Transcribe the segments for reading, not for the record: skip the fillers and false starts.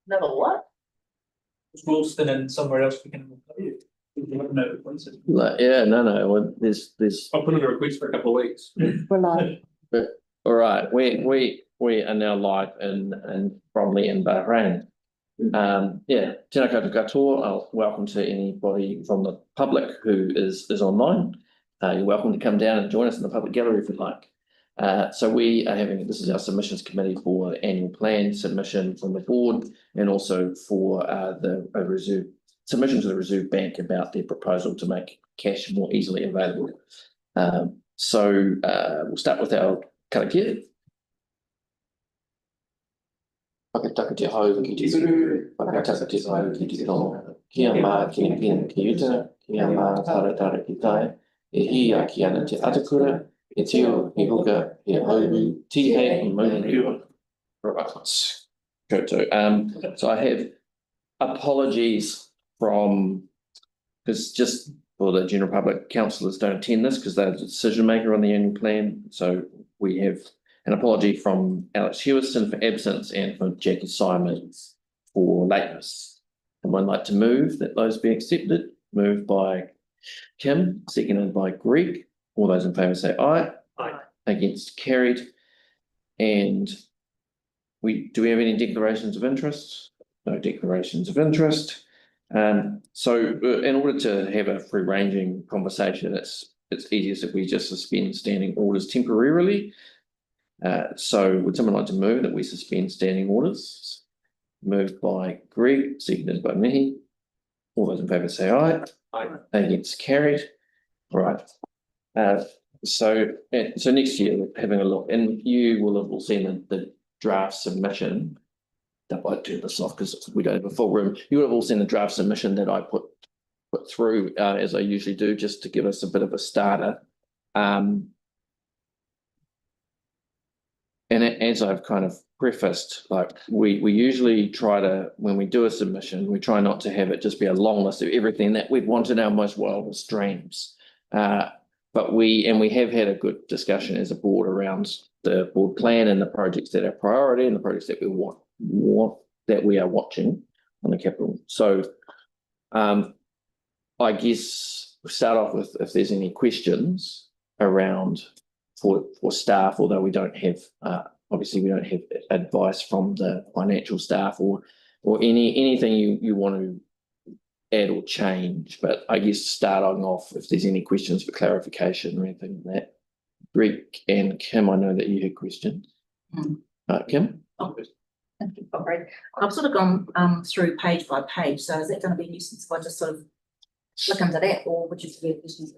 Another what? Wilston and somewhere else we can. No places. Yeah, no, well, there's, I'll put in a request for a couple of weeks. We're live. all right, we are now live in Bromley and Bahrain. Yeah, tēnā koutou katoa. Welcome to anybody from the public who is online. You're welcome to come down and join us in the public gallery if you'd like. So we are having, this is our submissions committee for the annual plan submission from the board, and also for the reserve submission to the Reserve Bank about their proposal to make cash more easily available. So we'll start with our karakia. Whakataka te hau ki te suru, whakataka te hau ki te tono, kia mā ki pina ki uta, kia mā taratara ki tai, e hi a ki ana te atakura, e tio, he huka, he hauhu, tihe, and mauniriwa. Right. So I have apologies from, because just for the general public, councillors don't attend this because they're the decision maker on the annual plan. So we have an apology from Alex Hewison for absence and from Jackie Simons for lateness. And I'd like to move that those be accepted. Moved by Kim, seconded by Greg. All those in favour say aye. Aye. Against, carried. And do we have any declarations of interest? No declarations of interest. So in order to have a free-ranging conversation, it's easiest if we just suspend standing orders temporarily. So would someone like to move that we suspend standing orders? Moved by Greg, seconded by Mihi. All those in favour say aye. Aye. Against, carried. All right. So next year we're having a look, and you will have all seen the draft submission. That might turn this off because we don't have a full room. You would have all seen the draft submission that I put through as I usually do, just to give us a bit of a starter. And as I've kind of prefaced, like we usually try to, when we do a submission, we try not to have it just be a long list of everything that we'd want in our most wildest dreams. But we have had a good discussion as a board around the board plan and the projects that are priority and the projects that we want that we are watching on the capital. So I guess we'll start off with if there's any questions around for staff, although we don't have obviously we don't have advice from the financial staff or anything you want to add or change. But I guess starting off, if there's any questions for clarification or anything like that. Greg and Kim, I know that you had questions. Kim? Thank you, Greg. I've sort of gone through page by page. So is that going to be a nuisance if I just sort of look into that, or would you have questions?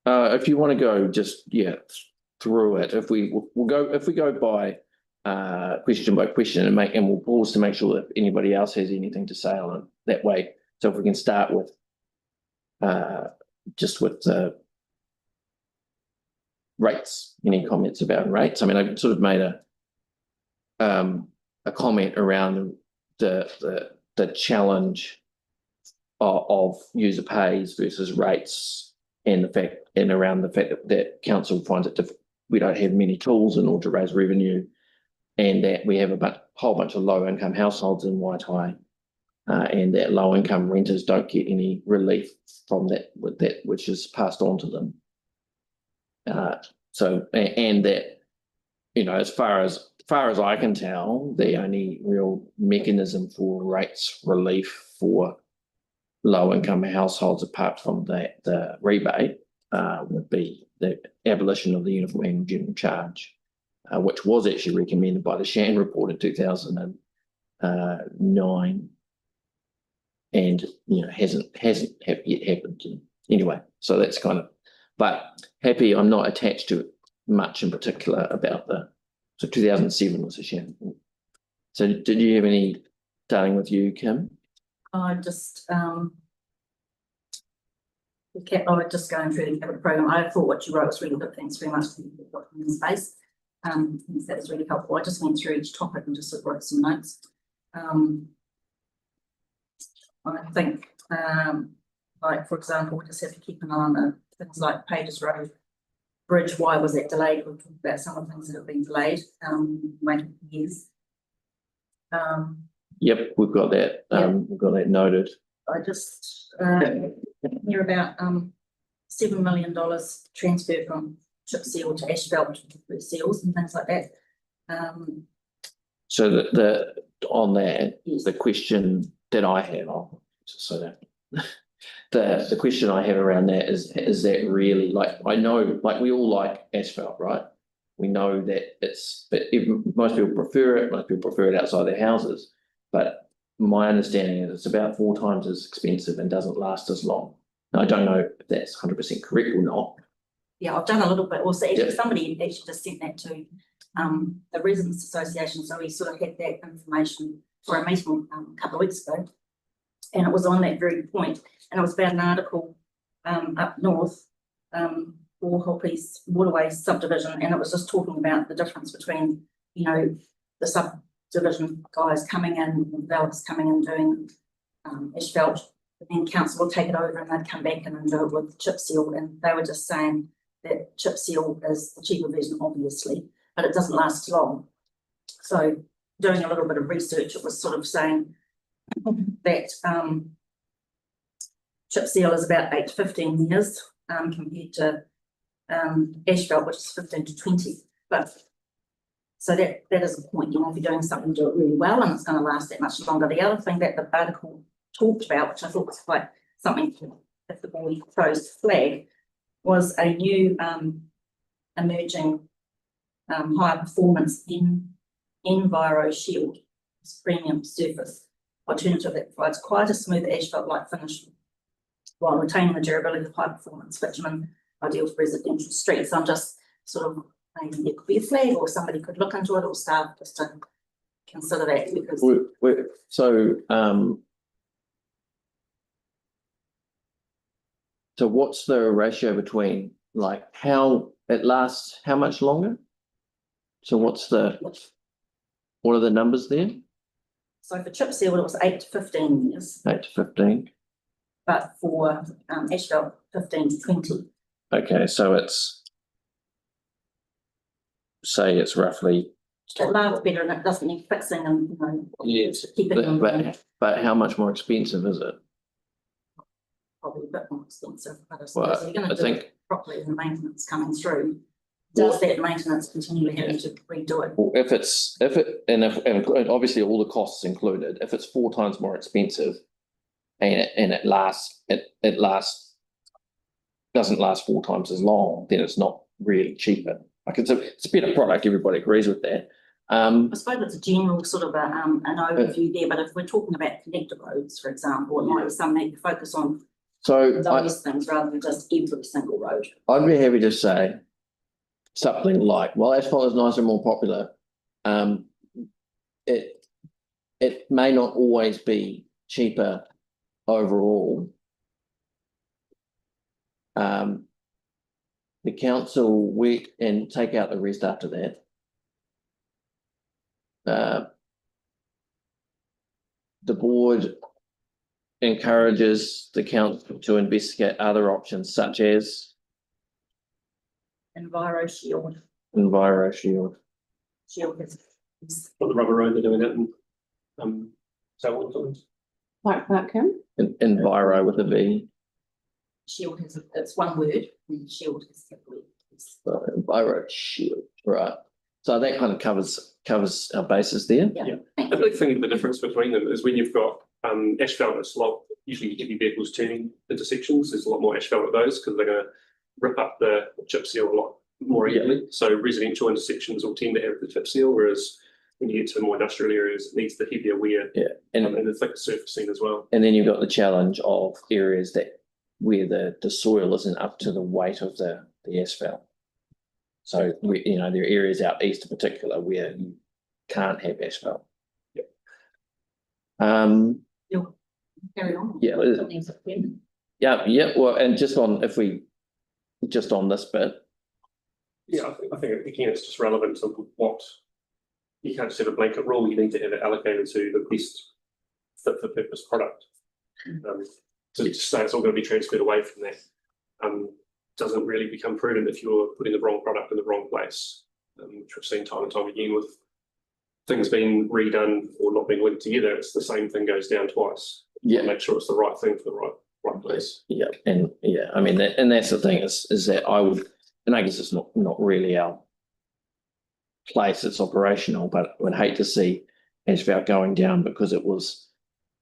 If you want to go just through it, if we go by question by question and we'll pause to make sure that anybody else has anything to say on it that way. So if we can start with just with the rates, any comments about rates? I mean, I sort of made a comment around the challenge of user pays versus rates, and around the fact that council finds it we don't have many tools in order to raise revenue, and that we have a whole bunch of low income households in Waitai, and that low income renters don't get any relief from that which is passed on to them. So and that, as far as I can tell, the only real mechanism for rates relief for low income households, apart from the rebate, would be the abolition of the uniform annual general charge, which was actually recommended by the Shan report in 2009, and hasn't yet happened. Anyway, so that's kind of. But happy, I'm not attached to it much in particular about so 2007 was a Shan report. So did you have any, starting with you, Kim? I just just going through the capital program. I thought what you wrote was really good. Thanks very much for putting in space. That was really helpful. I just went through each topic and just sort of wrote some notes. I think, like for example, we just have to keep an eye on the things like Pages Road Bridge. Why was that delayed? We'll talk about some of the things that have been delayed, waiting for years. Yep, we've got that, we've got that noted. I just, hear about, $7 million transfer from chip seal to asphalt for seals and things like that. So on that, the question that I have, so that the question I have around that is that really, like, I know, like, we all like asphalt, right? We know that most people prefer it, most people prefer it outside their houses, but my understanding is it's about 4 times as expensive and doesn't last as long. Now, I don't know if that's 100% correct or not. Yeah, I've done a little bit. Also, actually, Yeah. somebody actually just sent that to the Residents Association. So we sort of had that information for a meeting a couple of weeks ago. And it was on that very point. And it was about an article up north for Hoppy's Waterway subdivision. And it was just talking about the difference between, you know, the subdivision guys coming in, developers coming in doing asphalt. But then council will take it over and they'd come back in and do it with chip seal. And they were just saying that chip seal is the cheaper version, obviously, but it doesn't last long. So doing a little bit of research, it was sort of saying that chip seal is about 8 to 15 years compared to asphalt, which is 15 to 20. But so that is a point, you know, if you're doing something, do it really well and it's going to last that much longer. The other thing that the article talked about, which I thought was quite something if the board chose to flag, was a new emerging higher performance in Enviro Shield, premium surface alternative that provides quite a smooth asphalt-like finish while retaining the durability of high performance bitumen, ideal for residential streets. I'm just sort of maybe it could be a flag or somebody could look into it or staff just to consider that because so what's the ratio between like how it lasts, how much longer? So what are the numbers there? so for chip seal it was 8 to 15 years. 8 to 15. But for asphalt 15 to 20. Okay, so it's roughly. It lasts better and it doesn't need fixing and you know Yes, keep it but how much more expensive is it? probably a bit more expensive, but I suppose Well, you're going I to do think it properly and the maintenance coming through. Does that maintenance continually having to redo it? well, if and obviously all the costs included, if it's 4 times more expensive and it doesn't last 4 times as long, then it's not really cheaper. Like it's a better product, everybody agrees with that. I suppose it's a general sort of an overview there, but if we're talking about connector roads, for example, it might be something to focus on those things rather than just every single road. I'd be happy to say something like, well, asphalt is nicer and more popular. It may not always be cheaper overall. The council wait and take out the rest after that. The board encourages the council to investigate other options such as Enviro Shield. Enviro Shield. Shield is On the rubber road, they're doing it, and so what? Like him? Enviro with a V. Shield has it's one word and Shield is capital E. Enviro Shield, right. So that kind of covers our bases there. Yeah. I think the difference between them is when you've got asphalt, it's a lot, usually heavy vehicles turning intersections, there's a lot more asphalt at those because they're going to rip up the chip seal a lot more easily. So residential intersections will tend to have the chip seal, whereas when you get to more industrial areas, it needs the heavier wear and the thicker surfacing as well. And then you've got the challenge of areas where the soil isn't up to the weight of the asphalt. So there are areas out east in particular where you can't have asphalt. Yep. You'll carry on. Yeah. Well, and just on this bit. Yeah, I think again it's just relevant to what you can't just have a blanket rule. You need to have it allocated to the best fit for purpose product. So just say it's all going to be transferred away from that doesn't really become prudent if you're putting the wrong product in the wrong place, which we've seen time and time again with things being redone or not being linked together, it's the same thing goes down twice. Yeah. Make sure it's the right thing for the right place. Yeah, and yeah, I mean, and that's the thing is that I would, and I guess it's not really our place, it's operational, but I would hate to see asphalt going down because it was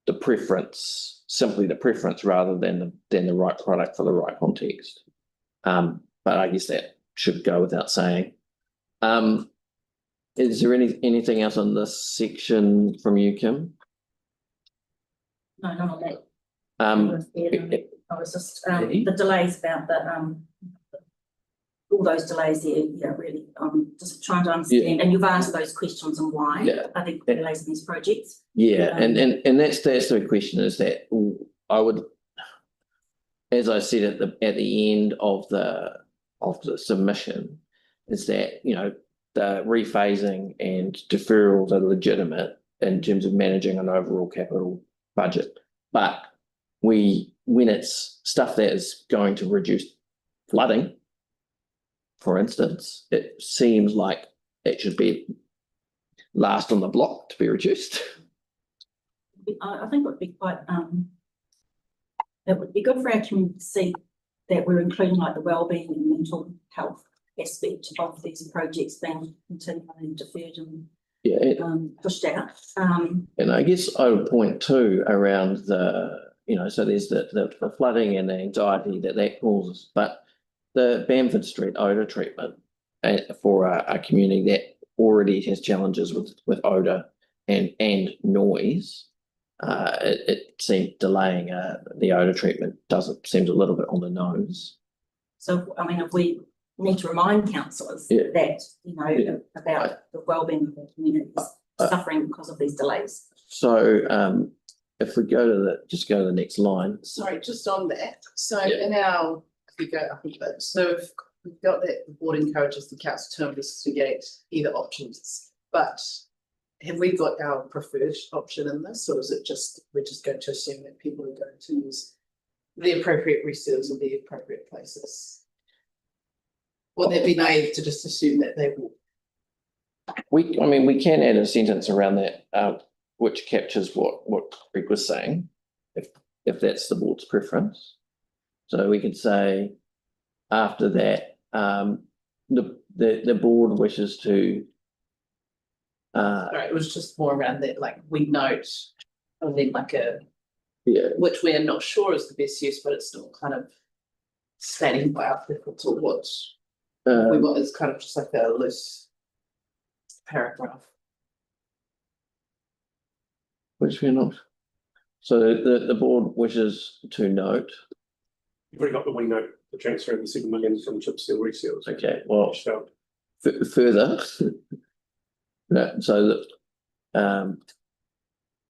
the preference, simply the preference rather than the right product for the right context. But I guess that should go without saying. Is there anything else on this section from you, Kim? No, not on that. Um, I was just, the delays about all those delays there, yeah, really, just trying to understand, and you've answered those questions and why are there delays in these projects? Yeah, and that's the question, is that I would, as I said at the end of the submission, is that, you know, the rephasing and deferrals are legitimate in terms of managing an overall capital budget. But when it's stuff that is going to reduce flooding, for instance, it seems like it should be last on the block to be reduced. I think it would be quite, it would be good for our community to see that we're including like the wellbeing and mental health aspect of these projects being continually deferred and pushed out. And I guess I would point too around the, you know, so there's the flooding and the anxiety that causes, but the Bamford Street odour treatment for a community that already has challenges with odour and noise, it seems delaying the odour treatment seems a little bit on the nose. So, I mean, if we need to remind councillors that, you know, about the wellbeing of the communities suffering because of these delays. So if we go to the next line. Sorry, just on that. So in our, if we go up a bit, so if we've got that the board encourages the council to investigate either options, but have we got our preferred option in this, or is it just we're just going to assume that people are going to use the appropriate reseals in the appropriate places? Would that be naive to just assume that they will? I mean, we can add a sentence around that, which captures what Greg was saying, if that's the board's preference. So we could say, after that, the board wishes to. Sorry, it was just more around that, like we note, and then like which we are not sure is the best use, but it's still kind of stating by our preference or what we want is kind of just like a loose paragraph. Which we're not. So the board wishes to note. You've already got the we note the transfer of the 7 million from chip seal reseals. Okay, well, So further. No, so that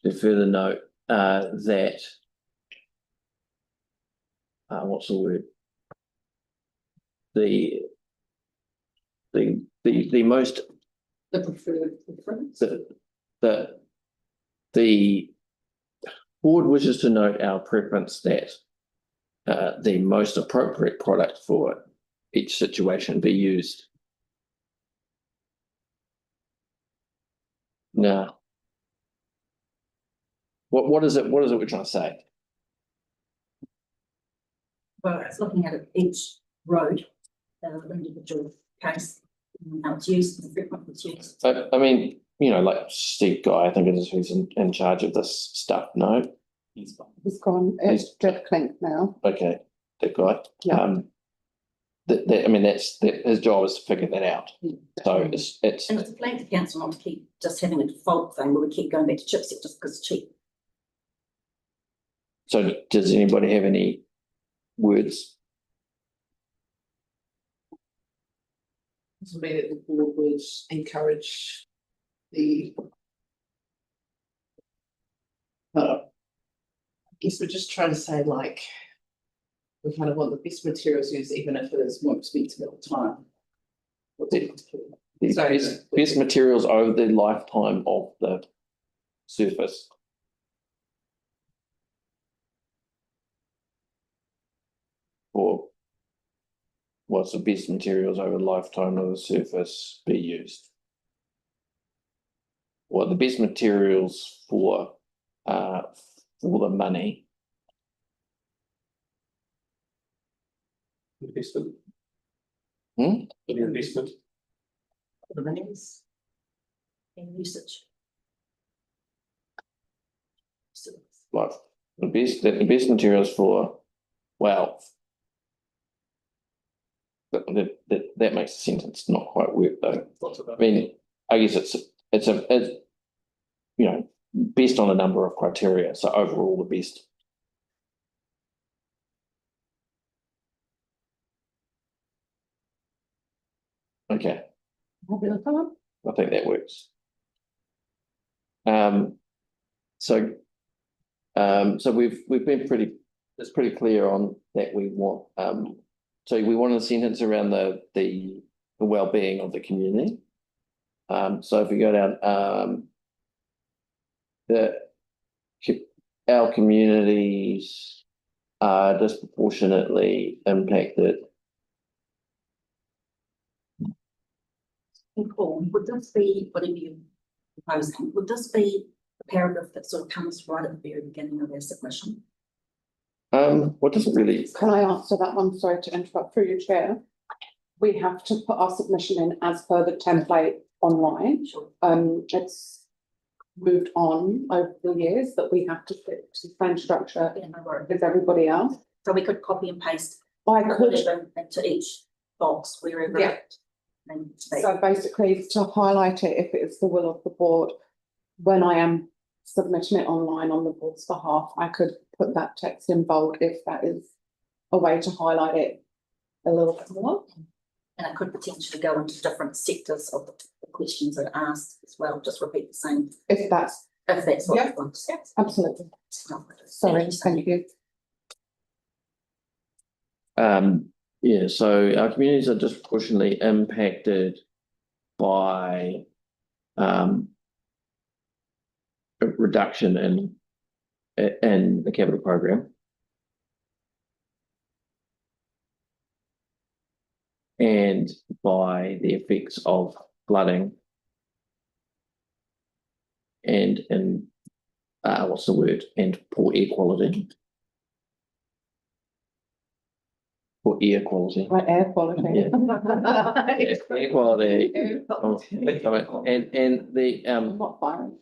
to further note that what's the word? The most The preferred preference. The board wishes to note our preference that the most appropriate product for each situation be used. Now, what is it we're trying to say? Well, it's looking at each road, individual case, and how it's used, the frequent it's used. I mean, you know, like Steve Guy, I think it is, who's in charge of this stuff. No, He's gone. It's Jeff Clink now. okay, that guy. Yeah. I mean, that's his job is to figure that out. So it's And it's a plan to council not to keep just having a default thing where we keep going back to chipset just because it's cheap. so. Does anybody have any words? This would be that the board would encourage the. I guess we're just trying to say like. We kind of want the best materials used, even if it is more expensive at the time. The best materials over the lifetime of the surface. Or what's the best materials over the lifetime of the surface be used? or the best materials for the money. Investment. Hmm? The investment. The monies and usage. So, Like the best materials for, well, that makes the sentence not quite work though. Lots of I mean, I guess it's you know, based on a number of criteria, so overall the best. Okay, Happy with that? I think that works. So we've been it's pretty clear on that we want, so we want a sentence around the well-being of the community. So if we go down, our communities are disproportionately impacted. And Paul, would this be, whatever you're proposing, would this be a paragraph that sort of comes right at the very beginning of our submission? What does it really? Can I answer that one? Sorry to interrupt through your chair. We have to put our submission in as per the template online. Sure. It's moved on over the years, but we have to stick to the same structure Yeah, no worries. as everybody else. So we could copy and paste I could, whatever into each box wherever Yeah. it needs to be. so basically to highlight it, if it is the will of the board, when I am submitting it online on the board's behalf, I could put that text in bold if that is a way to highlight it a little bit more. And it could potentially go into different sectors of the questions that are asked as well, just repeat the same, If that's, if that's what Yeah. you want. absolutely. Sorry, Sorry, thank you. Yeah, so our communities are disproportionately impacted by a reduction in the capital program. And by the effects of flooding and what's the word? And poor air quality. Poor air quality. Like air quality. Yeah. Yeah, air quality. And the I'm not firing.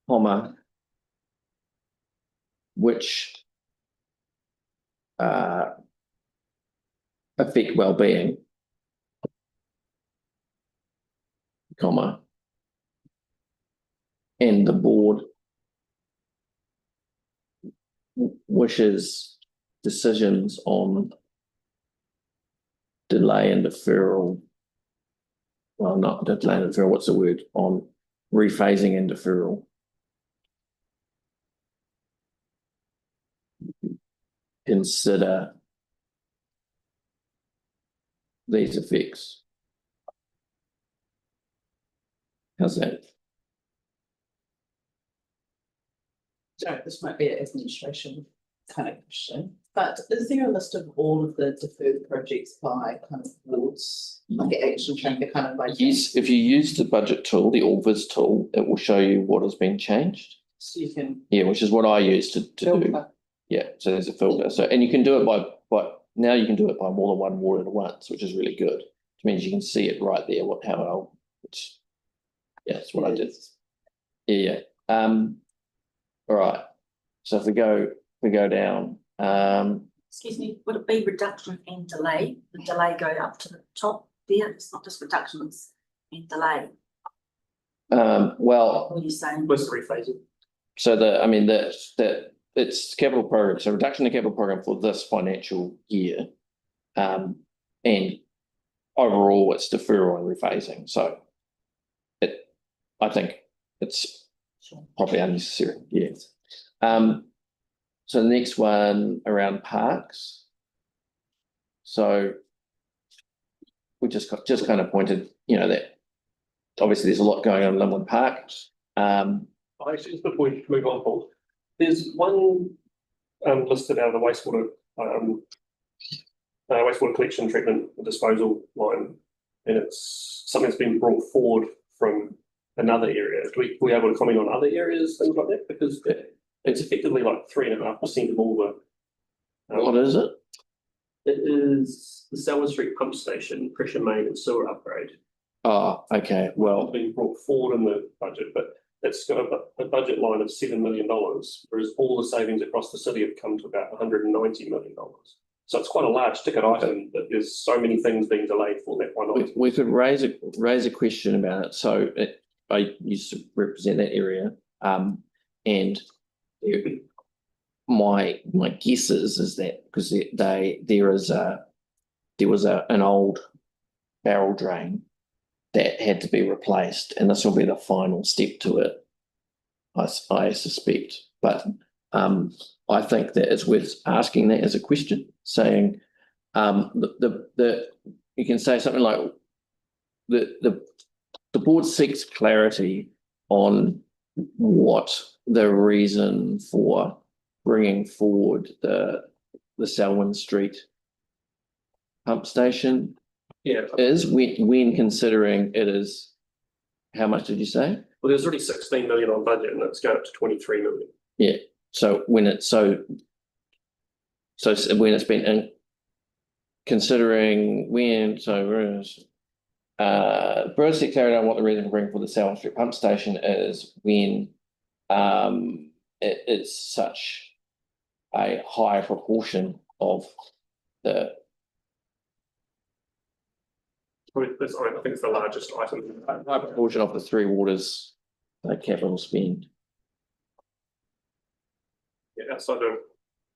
comma, which affect well-being, comma, and the board wishes decisions on delay and deferral. Well, not delay and deferral, what's the word? On rephasing and deferral. Consider these effects. How's that? Sorry, this might be an administration kind of question, but is there a list of all of the deferred projects by kind of wards, like an action tracker kind of like? Yes, if you use the budget tool, the All-Viz tool, it will show you what has been changed. So you can. Yeah, which is what I use to do. Filter. Yeah, so there's a filter. So, and you can do it by now you can do it by more than one ward at once, which is really good. It means you can see it right there, that's what I did. Yeah. All right. So if we go down, Excuse me, would it be reduction and delay? The delay go up to the top there, it's not just reduction, it's and delay. well, What are you saying? What's the rephasing? so it's capital program, so reduction in capital program for this financial year. And overall it's deferral and rephasing. So I think it's Sure. probably unnecessary, yes. So the next one around parks. So we just kind of pointed, that obviously there's a lot going on in Linwood Park. Actually, just before we move on, Paul, there's one listed out of the wastewater collection, treatment and disposal line, and it's something that's been brought forward from another area. Are we able to comment on other areas, things like that? Because it's effectively like 3.5% of all the. What is it? It is the Selwyn Street pump station, pressure main and sewer upgrade. Oh, okay, well, Being brought forward in the budget, but it's got a budget line of $7 million, whereas all the savings across the city have come to about $190 million. So it's quite a large ticket item, but there's so many things being delayed for that one item. we could raise a question about it. So I used to represent that area, and my guess is that because there was an old barrel drain that had to be replaced, and this will be the final step to it, I suspect. But I think that it's worth asking that as a question, saying you can say something like the board seeks clarity on what the reason for bringing forward the Selwyn Street pump station Yeah, is when considering it is, how much did you say? well, there's already 16 million on budget and it's going up to 23 million. Yeah, so when it's when it's been considering Bruce seek clarity on what the reason for bringing for the Selwyn Street pump station is when it is such a high proportion of the I think it's the largest item. high proportion of the Three Waters capital spend. Yeah, outside of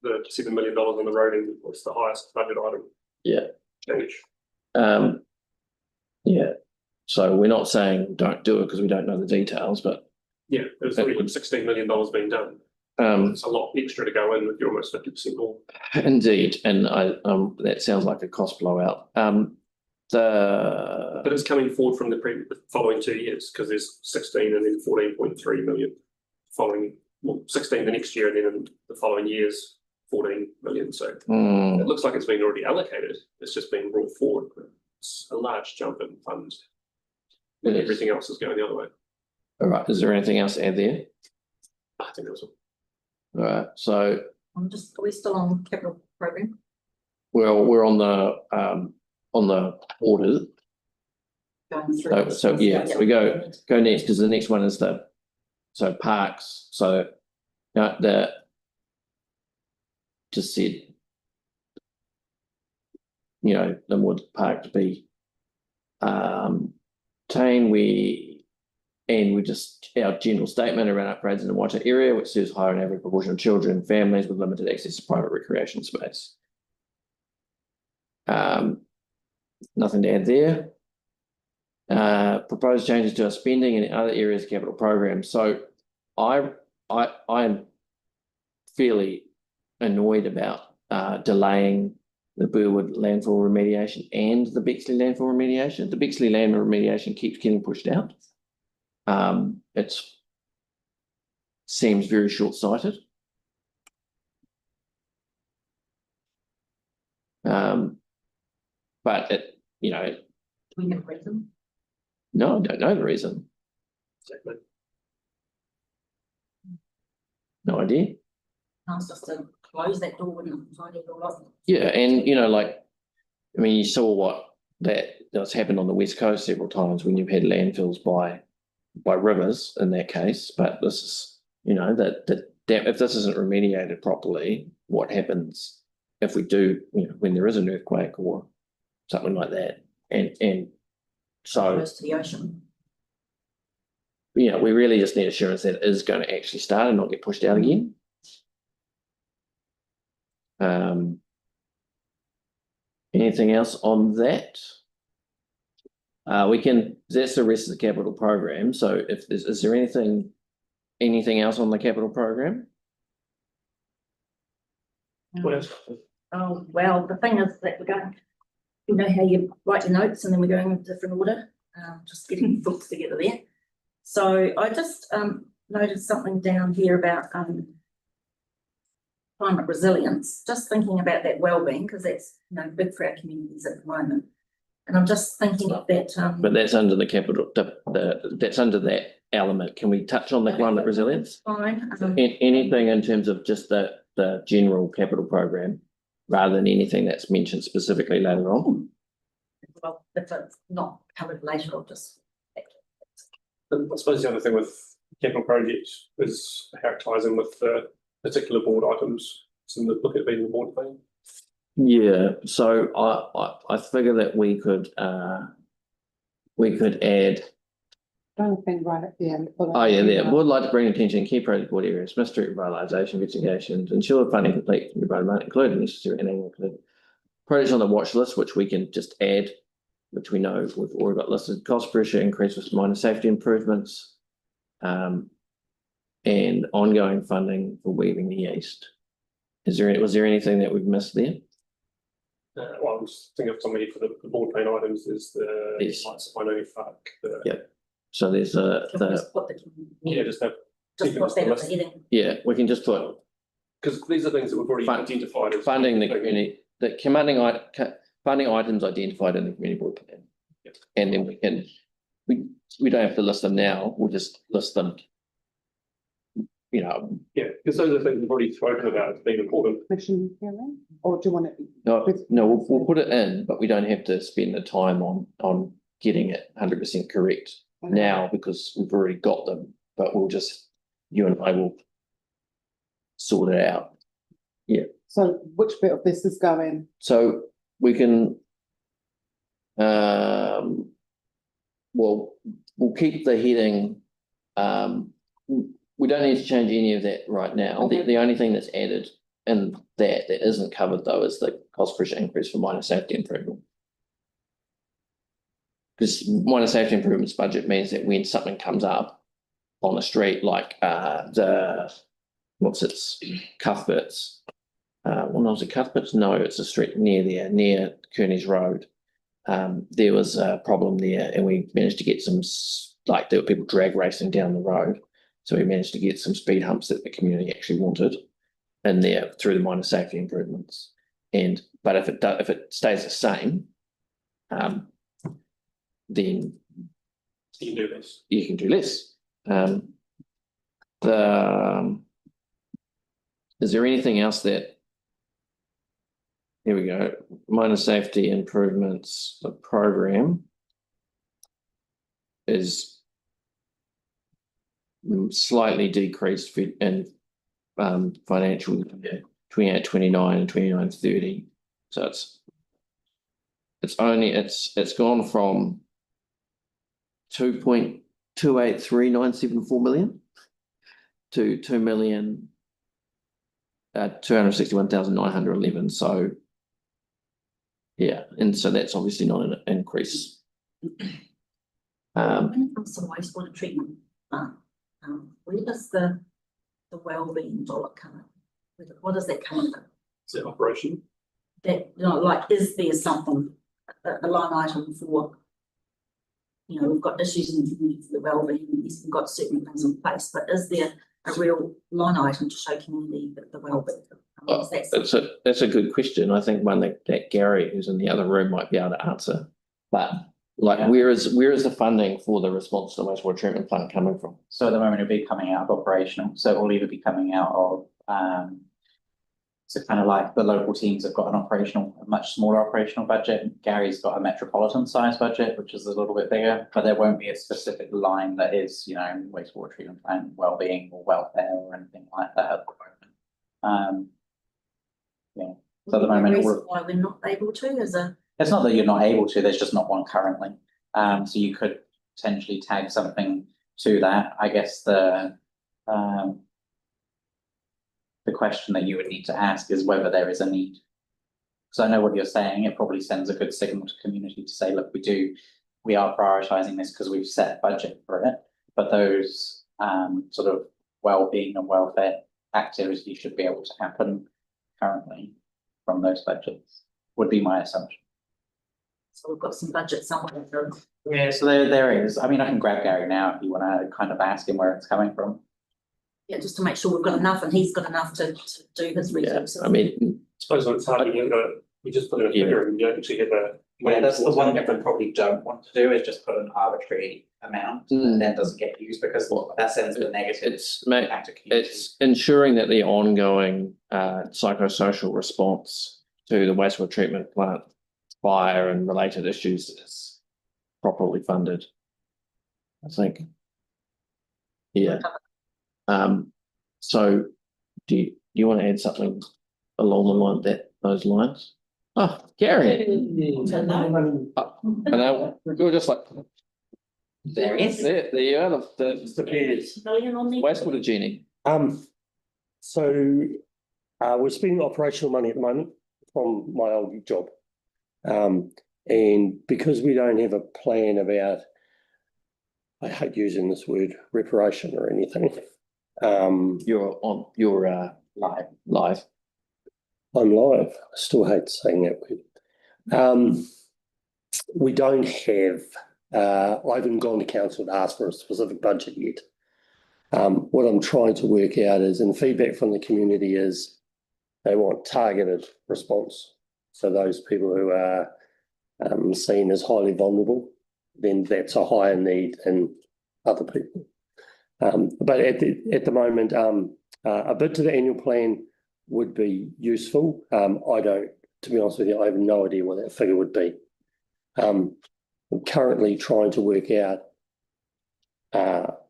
the $7 million on the road, and it's the highest budget item. Yeah. Change. Yeah. So we're not saying don't do it because we don't know the details, but Yeah, there's already $16 million being done. It's a lot extra to go in with you're almost 50% more. indeed, and that sounds like a cost blowout. But it's coming forward from the following 2 years because there's 16 and then 14.3 million following, well, 16 the next year and then in the following years 14 million. So it looks like it's been already allocated. It's just been brought forward. It's a large jump in funds. And everything else is going the other way. All right. Is there anything else to add there? I think that was all. All right. So are we still on capital program? well, we're on the order. Going through. So yeah, so we go next because the next one is parks. So the just said, Linwood Park to be we just our general statement around upgrades in the Waitai area, which serves higher and average proportion of children and families with limited access to private recreation space. Nothing to add there. Proposed changes to our spending in other areas of capital programs. So I'm fairly annoyed about delaying the Burwood landfill remediation and the Bexley landfill remediation. The Bexley landfill remediation keeps getting pushed out. It seems very short-sighted. But Do we have a reason? no, I don't know the reason. Exactly. No idea. Asked us to close that door when the tiny door wasn't. Yeah, and you saw what that's happened on the West Coast several times when you've had landfills by rivers in that case. But this is, that if this isn't remediated properly, what happens if we do, when there is an earthquake or something like that? And so Close to the ocean. we really just need assurance that it is going to actually start and not get pushed out again. Anything else on that? That's the rest of the capital program. So is there anything else on the capital program? What else? Oh, well, the thing is that we're going, how you write your notes and then we're going in a different order, just getting thoughts together there. So I just noted something down here about climate resilience, just thinking about that wellbeing, because that's big for our communities at the moment. And I'm just thinking of that, But that's under the capital, that's under that element. Can we touch on the climate resilience? fine, Anything in terms of just the general capital program, rather than anything that's mentioned specifically later on? well, if it's not covered later, I'll just. And I suppose the other thing with capital projects is how it ties in with the particular board items. So look at being the board thing. Yeah, so I figure that we could add, Don't think right at the end. oh yeah, there, would like to bring attention to key project board areas, mystery revitalisation, investigations, ensure funding complete, including necessary and annual projects on the watch list, which we can just add, which we know we've already got listed, cost pressure, increase with minor safety improvements, and ongoing funding for Weaving the East. Was there anything that we've missed there? Well, I was thinking of somebody for the board plan items is the Yes. I know fuck. Yeah. So there's Just put the. Just have, Just put that as a heading. yeah, we can just put because these are things that we've already Fund- identified as. funding the community, the funding items identified in the community board plan. Yep. And then we don't have to list them now, we'll just list them. You know, Yeah, because those are things we've already spoken about as being important. Commission hearing, or do you want it? no, we'll put it in, but we don't have to spend the time on getting it 100% correct now, because we've already got them, but you and I will sort it out. So which bit of this is going? So we can, well, we'll keep the heading, we don't need to change any of that right now. Okay. The only thing that's added in that isn't covered though is the cost pressure increase for minor safety improvement. Because minor safety improvements budget means that when something comes up on the street, like Cuthbert's. Was it Cuthbert's? No, it's a street near there, near Kearney's Road. There was a problem there, and we managed to get there were people drag racing down the road. So we managed to get some speed humps that the community actually wanted in there through the minor safety improvements. But if it stays the same, then You can do this. you can do less. Is there anything else that? Here we go. Minor safety improvements. The program is slightly decreased in financial year 28-29 and 29-30. So it's gone from 2.283974 million to 2,261,911. So yeah, and so that's obviously not an increase. When it comes to wastewater treatment, where does the wellbeing dollar come in? What does that come under? Is that operation? That, like, is there something, a line item for, we've got issues in the community for the wellbeing, we've got certain things in place, but is there a real line item to show community the wellbeing? That's a good question. I think one that Gary, who's in the other room, might be able to answer. But where is the funding for the response to the wastewater treatment plant coming from? So at the moment it'll be coming out of operational. So it will either be coming out of so kind of like the local teams have got a much smaller operational budget. Gary's got a metropolitan size budget, which is a little bit bigger, but there won't be a specific line that is, wastewater treatment plant wellbeing or welfare or anything like that at the moment. Yeah. So at the moment, Why we're not able to it's not that you're not able to, there's just not one currently. So you could potentially tag something to that. I guess the question that you would need to ask is whether there is a need. Because I know what you're saying, it probably sends a good signal to community to say, look, we are prioritising this because we've set budget for it, but those sort of well-being and welfare activities should be able to happen currently from those budgets, would be my assumption. So we've got some budget somewhere for. Yeah, so there is. I mean, I can grab Gary now if you want to kind of ask him where it's coming from. Yeah, just to make sure we've got enough and he's got enough to do his research. I mean, I suppose when it's hard, you just put in a figure and you don't actually have Yeah, that's the one that we probably don't want to do, is just put an arbitrary amount and then doesn't get used, because that sends the negative. It's impact to community. it's ensuring that the ongoing psychosocial response to the wastewater treatment plant fire and related issues is properly funded, I think. Yeah. So do you want to add something along the line those lines? Oh, Gary. And now you're just like. There is. There you are, the Million on the. wastewater genie. So we're spending operational money at the moment from my old job. And because we don't have a plan about, I hate using this word, reparation or anything. You're live. I'm live. I still hate saying that word. We don't have, I haven't gone to council to ask for a specific budget yet. What I'm trying to work out is, and feedback from the community is, they want targeted response. So those people who are seen as highly vulnerable, then that's a higher need than other people. But at the moment, a bit to the annual plan would be useful. To be honest with you, I have no idea what that figure would be. I'm currently trying to work out how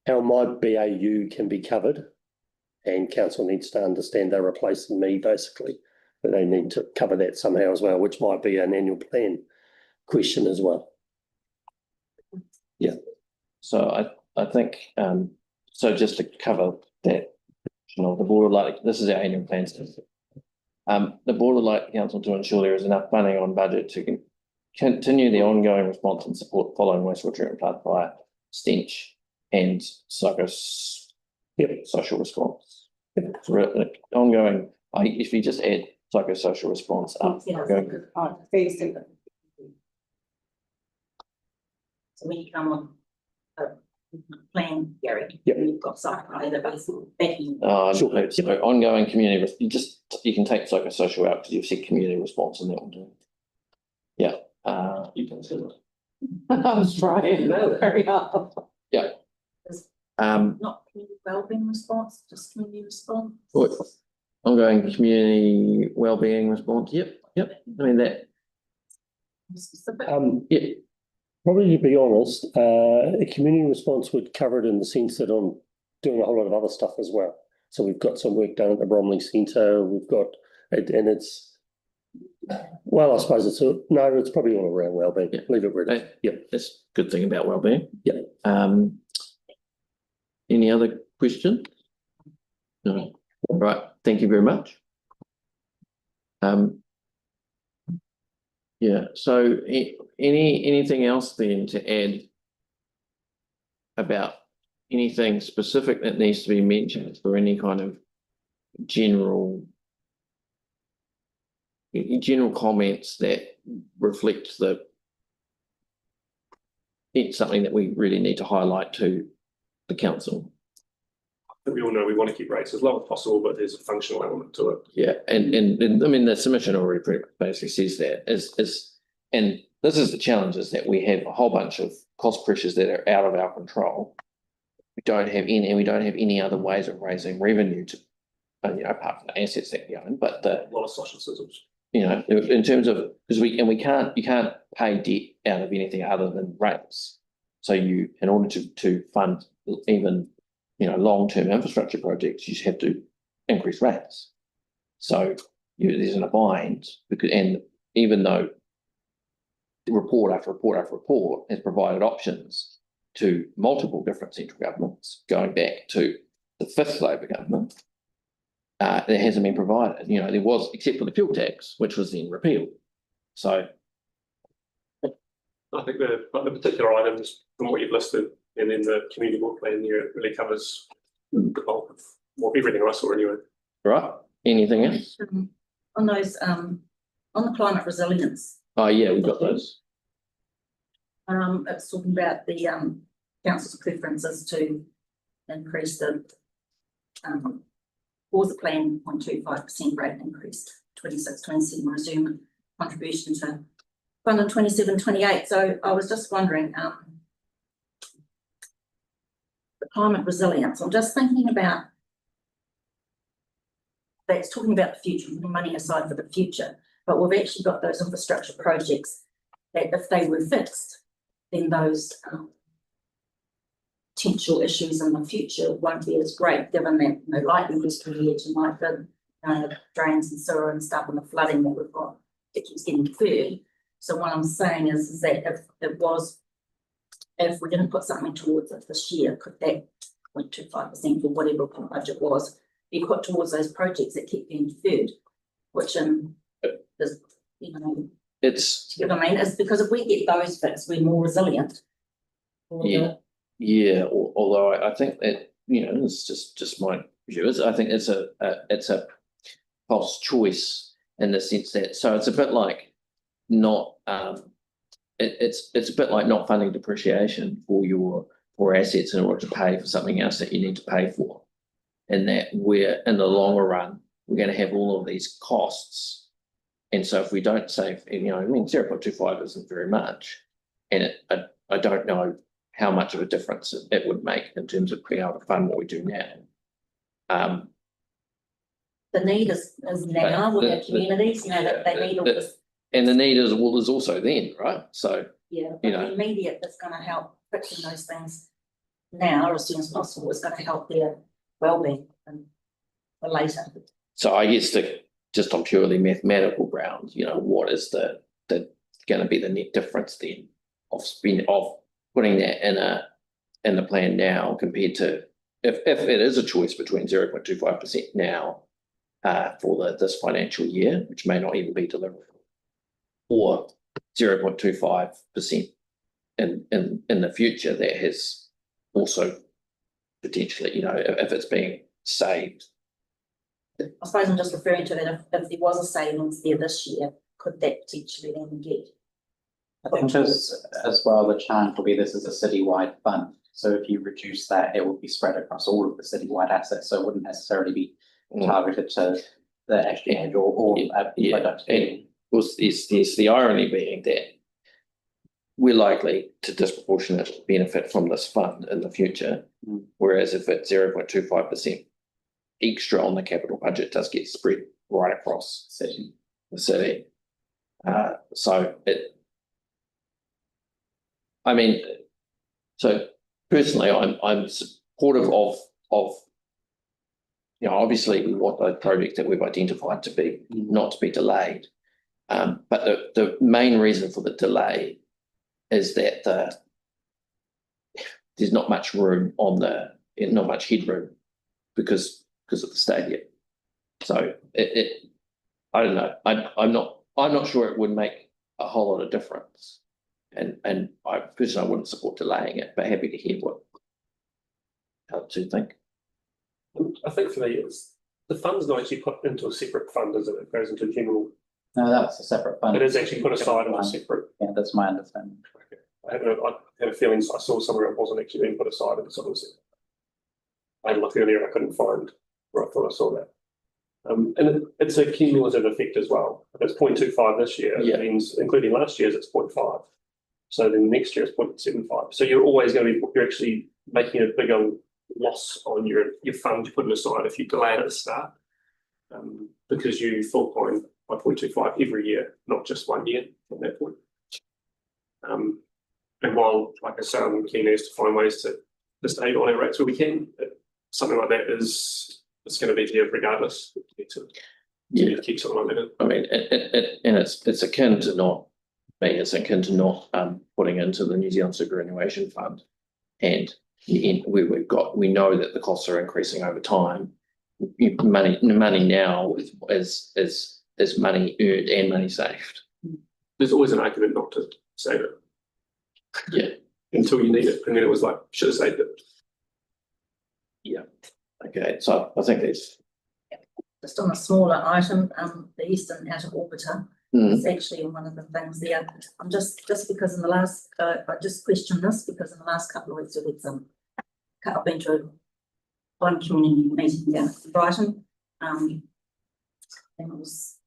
my BAU can be covered, and council needs to understand they're replacing me basically, but they need to cover that somehow as well, which might be an annual plan question as well. Yeah. So I think so just to cover that, the board would like, this is our annual plan. The board would like the council to ensure there is enough funding on budget to continue the ongoing response and support following wastewater treatment plant fire, stench and social response. So ongoing, if you just add psychosocial response up. So when you come on a plan, Gary, Yep. you've got something either backing. Sure. So ongoing community, you can take psychosocial out because you've said community response and that will do. Yeah, you can see it. I was trying very hard. Yeah. Not community wellbeing response, just community response. Ongoing community wellbeing response. Yep. I mean that. Specific. Yeah. Probably, to be honest, a community response would cover it in the sense that I'm doing a whole lot of other stuff as well. So we've got some work done at the Bromley Centre. We've got, and it's, well, I suppose it's probably all around wellbeing. Yeah. Leave it where it is. Yep. That's a good thing about wellbeing. Yeah. Any other question? No. Right. Thank you very much. Yeah. So anything else then to add about anything specific that needs to be mentioned for any kind of general comments that reflect it's something that we really need to highlight to the council. We all know we want to keep rates as low as possible, but there's a functional element to it. Yeah, and I mean the submission already basically says that and this is the challenge, is that we have a whole bunch of cost pressures that are out of our control. We don't have any other ways of raising revenue to, apart from the assets that we own, but A lot of social systems. in terms of, because you can't pay debt out of anything other than rates. So in order to fund even long-term infrastructure projects, you have to increase rates. So there's a bind, and even though report after report after report has provided options to multiple different central governments, going back to the 5th Labor government, that hasn't been provided. There was, except for the fuel tax, which was then repealed. So I think the particular items from what you've listed and then the community board plan here really covers the bulk of everything I saw anyway. right. Anything else? On those, on the climate resilience, Oh yeah, we've got those. it's talking about the council's preferences to increase the was the plan 0.25% rate increase to 26-27 resume contribution to fund in 27-28. So I was just wondering, the climate resilience, I'm just thinking about, that's talking about the future, putting money aside for the future, but we've actually got those infrastructure projects that if they were fixed, then those potential issues in the future won't be as great, given that, you know, like the Western Edge and like the drains and sewer and stuff and the flooding that we've got, it keeps getting deferred. So what I'm saying is that if we didn't put something towards it this year, could that 0.25% or whatever the budget was be put towards those projects that keep being deferred, which is, you know, It's, you know what I mean? It's because if we get those fixed, we're more resilient. yeah, although I think that, you know, it's just my view, I think it's a false choice in the sense that, so it's a bit like not, it's a bit like not funding depreciation for assets in order to pay for something else that you need to pay for. And that we're, in the longer run, we're going to have all of these costs. And so if we don't save, you know, I mean, 0.25 isn't very much. And I don't know how much of a difference it would make in terms of being able to fund what we do now. The need is now with the communities, you know, that they need all this. And the need is also then, right? So, Yeah, you but know, the immediate that's going to help fixing those things now or as soon as possible is going to help their well-being and for later. so I guess just on purely mathematical grounds, you know, what is the going to be the net difference then of putting that in the plan now compared to if it is a choice between 0.25% now for this financial year, which may not even be deliverable, or 0.25% in the future that has also potentially, you know, if it's being saved. I suppose I'm just referring to that if there was a savings there this year, could that potentially then get? I think as well, the challenge will be this is a citywide fund. So if you reduce that, it will be spread across all of the citywide assets. So it wouldn't necessarily be targeted to the SGH or products. And was the irony being that we're likely to disproportionately benefit from this fund in the future, whereas if it's 0.25% extra on the capital budget does get spread right across the city. So I mean, so personally, I'm supportive of, you know, obviously we want those projects that we've identified to be not to be delayed. But the main reason for the delay is that there's not much room not much headroom because of the stadium. So I don't know. I'm not sure it would make a whole lot of difference. And I personally wouldn't support delaying it, but happy to hear how to think. I think for me, it's the fund's not actually put into a separate fund, is it? It goes into general. No, that's a separate fund. It is actually put aside on a separate. Yeah, that's my understanding. Okay. I had a feeling I saw somewhere it wasn't actually being put aside. It's obviously. I looked earlier, I couldn't find where I thought I saw that. And it's a cumulative effect as well. If it's 0.25 this year, it means including last year's, it's 0.5. So then next year it's 0.75. So you're always going to be, you're actually making a bigger loss on your fund you're putting aside if you delay it at the start, because you fall behind by 0.25 every year, not just 1 year from that point. And while, like I say, I'm keen as to find ways to just aid on our rates where we can, something like that it's going to be there regardless. We need to keep something like that. I mean, it's akin to not. It's akin to not putting into the New Zealand Superannuation Fund, and we know that the costs are increasing over time. Money now is money earned and money saved. There's always an argument not to save it. Yeah. Until you need it, and then it was like should have saved it. Yeah. Okay. So I think it's just on a smaller item, the Eastern Outer Orbiter. It's actually one of the things there. I'm just because in the last, I just questioned this because in the last couple of weeks we've had I've been to one community meeting down at Brighton. I think it was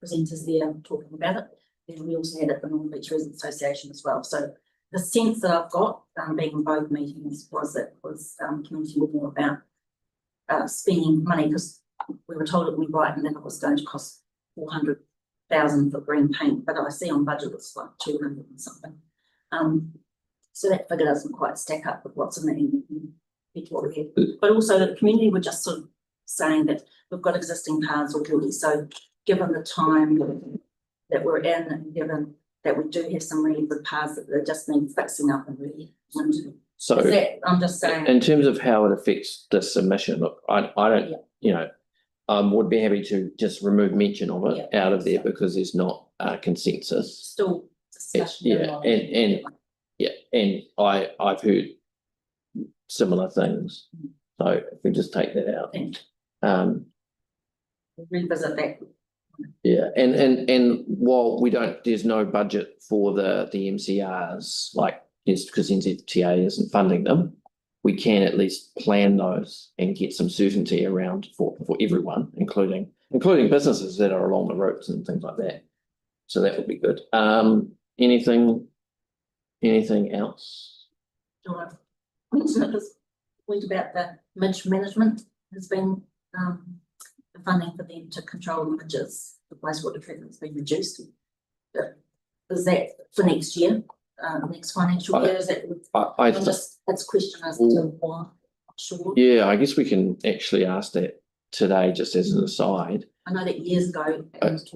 presenters there talking about it. Then we also had it at the Northern Beach Residents Association as well. So the sense that I've got, being in both meetings, was that was community were more about spending money, because we were told at Brighton that it was going to cost 400,000 for green paint, but I see on budget it's like 200 and something. So that figure doesn't quite stack up with what's in what we had. But also the community were just sort of saying that we've got existing paths already. So given the time that we're in, and given that we do have some really good paths that they just need fixing up and really. So I'm just saying. in terms of how it affects the submission, look, I don't, Yeah. you know, would be happy to just remove mention of it out of there because there's not a consensus. Still discussion. And I've heard similar things. So if we just take that out. Revisit that. Yeah, and while there's no budget for the MCRs, like, yes, because NZTA isn't funding them, we can at least plan those and get some certainty around for everyone, including businesses that are along the routes and things like that. So that would be good. Anything else? Point about the midge management has been the funding for them to control the midges, the wastewater treatment has been reduced. Is that for next year, next financial year? Is that? That's a question as to why. Sure. Yeah, I guess we can actually ask that today, just as an aside. I know that years ago, we asked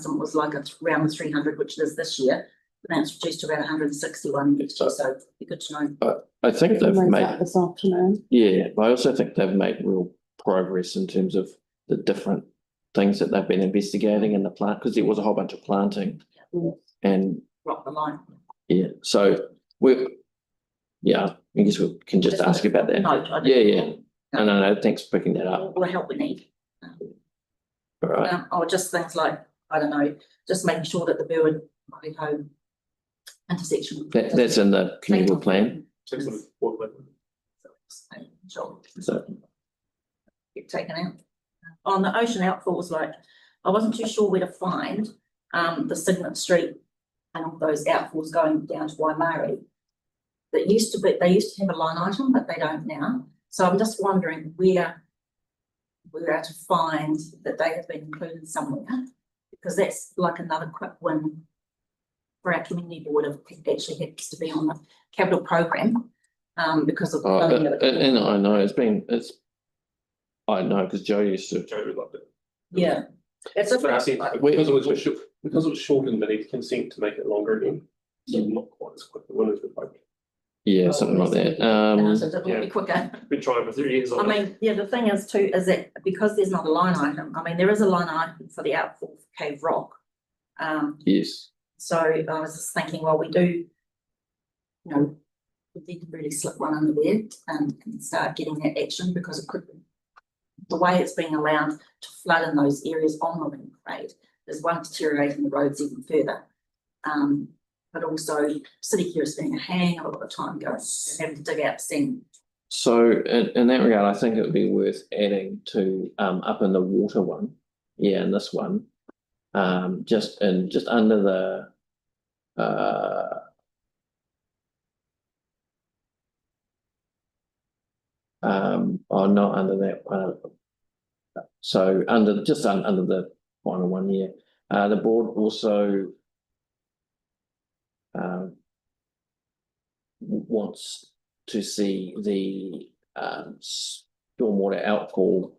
them, it was like around 300, which it is this year. But now it's reduced to around 161 next year, so it'd be good to know. I think they've made this afternoon. Yeah, I also think they've made real progress in terms of the different things that they've been investigating in the plant, because there was a whole bunch of planting and Rock the line. yeah, so I guess we can just ask about that. No, thanks for picking that up. All the help we need. All right. Or just things like, I don't know, just making sure that the Burwood intersection. That's in the communal plan. So get taken out. On the ocean outfalls, like, I wasn't too sure where to find the Signet Street and all those outfalls going down to Waimari. They used to have a line item, but they don't now. So I'm just wondering where we're at to find that they have been included somewhere, because that's like another quick win for our community board if it actually happens to be on the capital program, because of. And I know I know because Joe used to. Joe loved it. Yeah. It's a. Because it was shortened, they need consent to make it longer again. So not quite as quick a win as the vote. Yeah, something like that. So it will be quicker. Been trying for 3 years. I mean, yeah, the thing is too, is that because there's not a line item, I mean, there is a line item for the outfall for Cave Rock. Yes. So I was just thinking, well, we do, we need to really slip one under there and start getting that action, because it could be, the way it's being allowed to flood in those areas on the Link Parade is one, deteriorating the roads even further. But also city here is being a hang a lot of the time going and having to dig out sand. So in that regard, I think it would be worth adding to up in the water one. Yeah, in this one. Just under the not under that one. So under the final one here. The board also wants to see the stormwater outfall.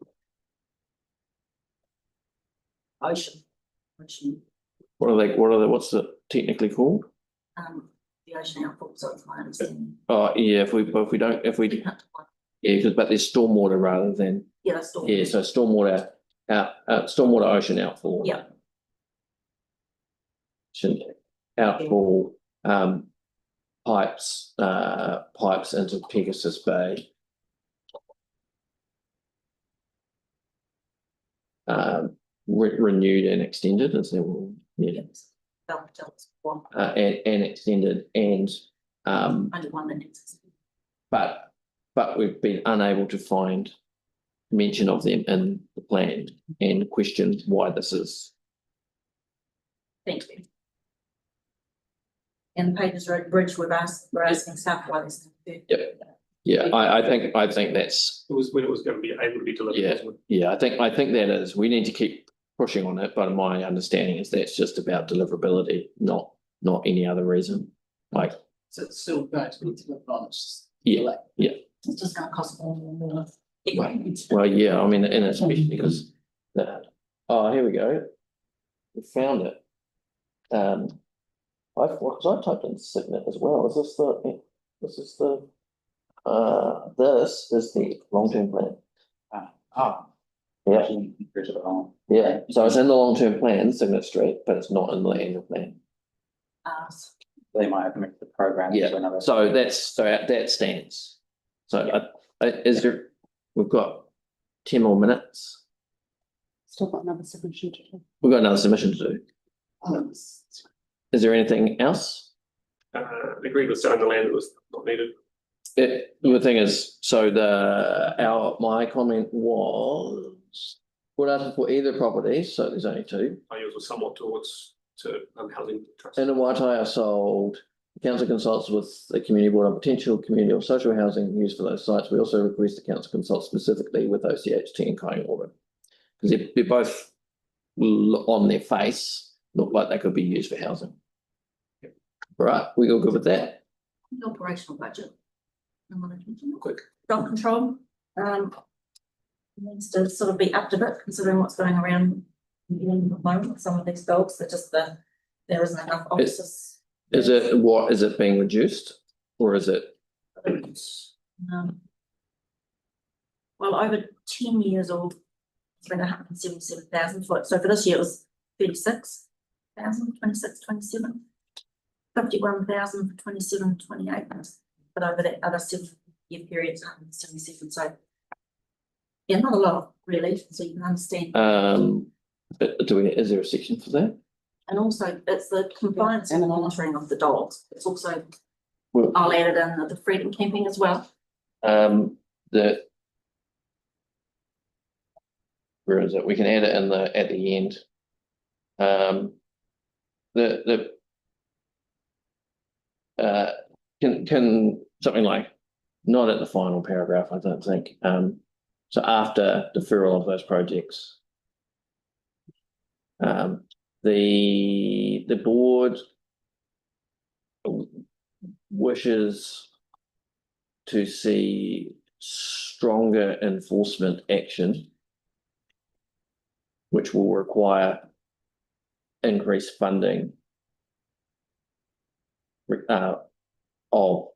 Ocean. What's it technically called? The ocean outfall, so it's my understanding. Oh, yeah, but there's stormwater rather than. Yeah, that's stormwater. Yeah, so stormwater ocean outfall. Yeah. Outfall, pipes into Pegasus Bay. Renewed and extended, is that what? Yeah. And extended and Only one that needs. but we've been unable to find mention of them in the plan and question why this is Thank you. And Pages Road Bridge, we're asking South Wales. Yeah, I think that's, It was when it was going to be able to be delivered, Yeah. wasn't it? yeah, I think that is, we need to keep pushing on it, but my understanding is that's just about deliverability, not any other reason. Like, So it's still going to be delivered on, it's just. Yeah. delayed. It's just gonna cost more and more. well, yeah, I mean, and especially because oh, here we go. We found it. Because I typed in Signet as well. Is this this is the long-term plan. Oh. Yeah, actually, here's it all. yeah. So it's in the long-term plan, Signet Street, but it's not in the annual plan. They might have moved the program Yeah, into another. so that stands. So is there, we've got 10 more minutes. Still got another submission to do. We've got another submission to do. Is there anything else? Agreed with selling the land that was not needed. The thing is, so my comment was, we're asking for either property, so there's only two. Yours was somewhat towards to housing trust. And the Waitai are sold. The council consults with the community board on potential community or social housing use for those sites. We also request the council consult specifically with OCHT and Kaingoora. Because they're both on their face, look like they could be used for housing. Right, we all good with that? The operational budget. Quick. Dog control, needs to sort of be up to date considering what's going around at the moment with some of these dogs, that just there isn't enough officers. Is it being reduced or is it? Well, over 10 years old, it's been 177,000 foot, so for this year it was 36,000, 26, 27. 51,000 for 27, 28, but over that other 7-year period, it's 177, so. Yeah, not a lot, really, so you can understand. Is there a section for that? And also, it's the compliance and monitoring of the dogs. It's also, Well- I'll add it in the freedom camping as well. Where is it? We can add it in at the end. Can something like, not at the final paragraph, I don't think. So after deferral of those projects. The board wishes to see stronger enforcement action, which will require increased funding of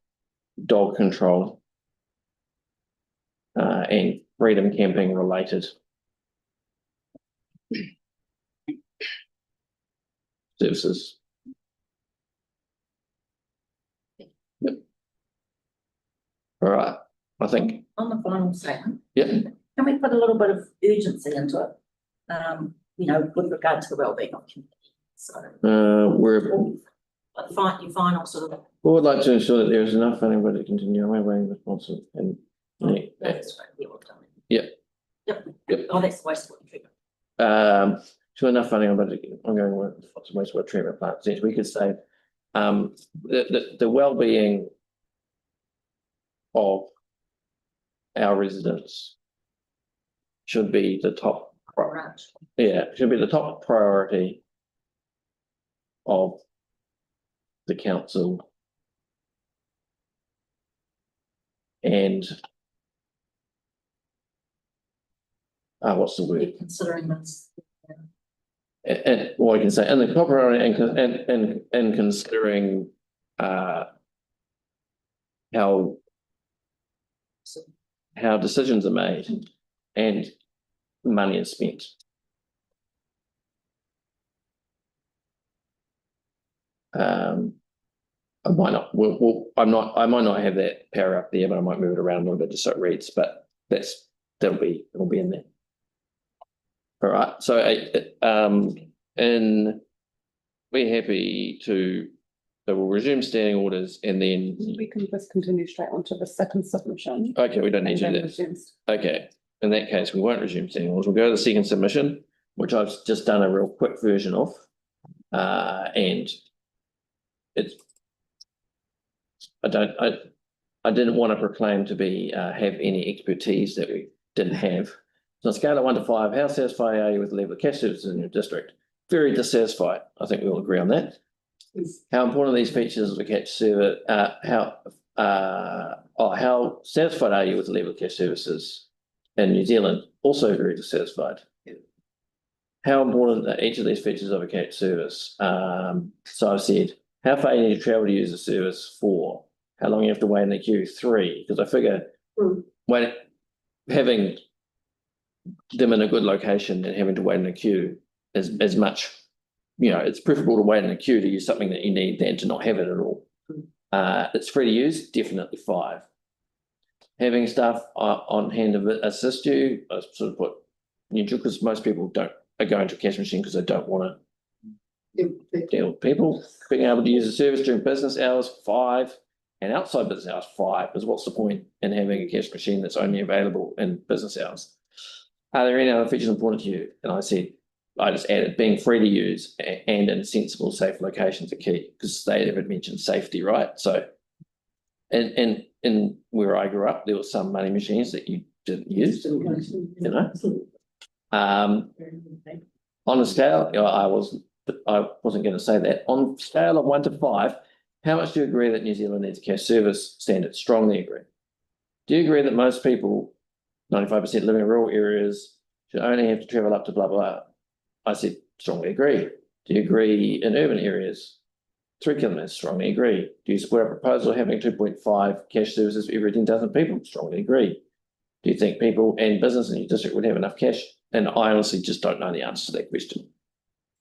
dog control and freedom camping related services. Yep. All right, I think. On the final statement, Yeah. can we put a little bit of urgency into it? You know, with regard to the wellbeing of community. So, you final sort of. We would like to ensure that there is enough funding to continue ongoing responsive and. That's right, yeah, well done. Yeah. Yep. Yep. Oh, that's the wastewater treatment. To enough funding on budget ongoing work with wastewater treatment plants. We could say, the well-being of our residents should be the top. Right. Yeah, should be the top priority of the council. And what's the word? Considering this. And what I can say, and the top priority and considering how decisions are made and money is spent. I might not. I might not have that paragraph there, but I might move it around a little bit just so it reads. But it'll be in there. All right. So, and we're happy to. So we'll resume standing orders and then. We can just continue straight on to the second submission. Okay, we don't need to and do then that. resume. Okay, in that case, we won't resume standing orders. We'll go to the second submission, which I've just done a real quick version of. And it's, I didn't want to proclaim to be, have any expertise that we didn't have. So on a scale of 1 to 5, how satisfied are you with the level of cash services in your district? Very dissatisfied. I think we all agree on that. How important are these features of the cash service? How satisfied are you with the level of cash services in New Zealand? Also very dissatisfied. How important are each of these features of a cash service? So I've said, how far you need to travel to use the service? 4. How long you have to wait in the queue? 3. Because I figure having them in a good location and having to wait in a queue is as much, it's preferable to wait in a queue to use something that you need than to not have it at all. It's free to use, definitely 5. Having staff on hand to assist you, I sort of put neutral, because most people are going to a cash machine because they don't want to deal with people. Being able to use the service during business hours, 5, and outside business hours, 5, because what's the point in having a cash machine that's only available in business hours? Are there any other features important to you? And I just added being free to use and in sensible, safe locations are key, because they haven't mentioned safety, right? So, and in where I grew up, there were some money machines that you didn't use, on a scale, I wasn't going to say that. On a scale of 1 to 5, how much do you agree that New Zealand needs a cash service standard? Strongly agree. Do you agree that most people, 95% living in rural areas, should only have to travel up to blah, blah? I said, strongly agree. Do you agree in urban areas? 3 kilometres, strongly agree. Do you support a proposal of having 2.5 cash services for every 10,000 people? Strongly agree. Do you think people and business in your district would have enough cash? And I honestly just don't know the answer to that question.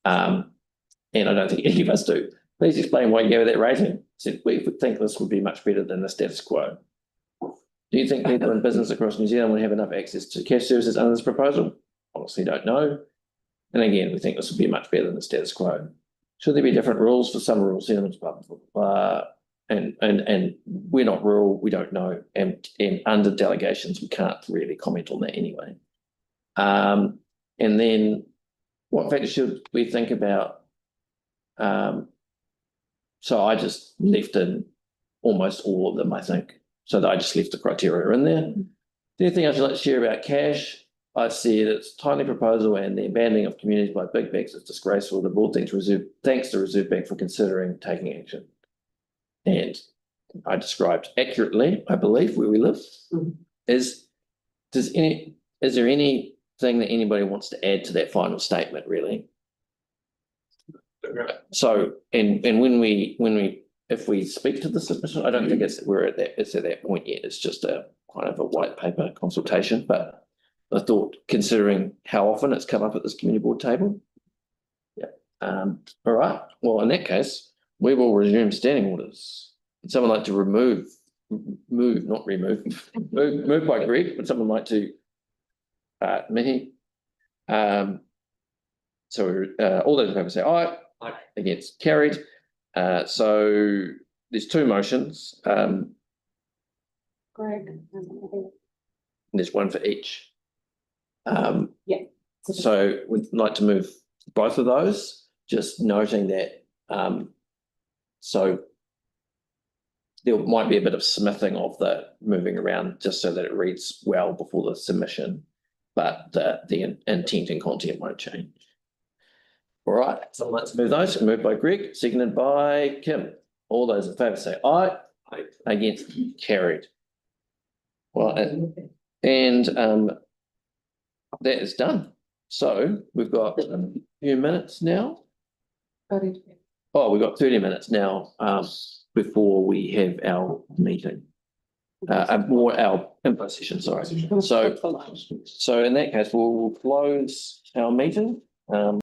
And I don't think any of us do. Please explain why you gave it that rating. I said, we would think this would be much better than the status quo. Do you think people in business across New Zealand would have enough access to cash services under this proposal? Honestly, don't know. And again, we think this would be much better than the status quo. Should there be different rules for some rural settlements? And we're not rural, we don't know. And under delegations, we can't really comment on that anyway. And then what factors should we think about? So I just left in almost all of them, I think. So that I just left the criteria in there. The other thing I'd like to share about cash, I said it's timely proposal and the abandoning of communities by big banks is disgraceful. The board thanks the Reserve Bank for considering taking action. And I described accurately, I believe, where we live. Is there anything that anybody wants to add to that final statement, really? So, and if we speak to the submission, I don't think it's at that point yet. It's just a kind of a white paper consultation, but I thought, considering how often it's come up at this community board table. Yeah. All right. Well, in that case, we will resume standing orders. Would someone like to move by Greg, but someone like to Mihi. So all those in favour say aye. Aye. Against, carried. So there's 2 motions. Greg. There's 1 for each. Yeah. So we'd like to move both of those, just noting that so there might be a bit of smithing of the moving around just so that it reads well before the submission, but the intent and content won't change. All right, so let's move those. Moved by Greg, seconded by Kim. All those in favour say aye. Aye. Against, carried. Well, and that is done. So we've got a few minutes now. Oh, we've got 30 minutes now before we have our meeting. Our info session, sorry. So in that case, we'll close our meeting.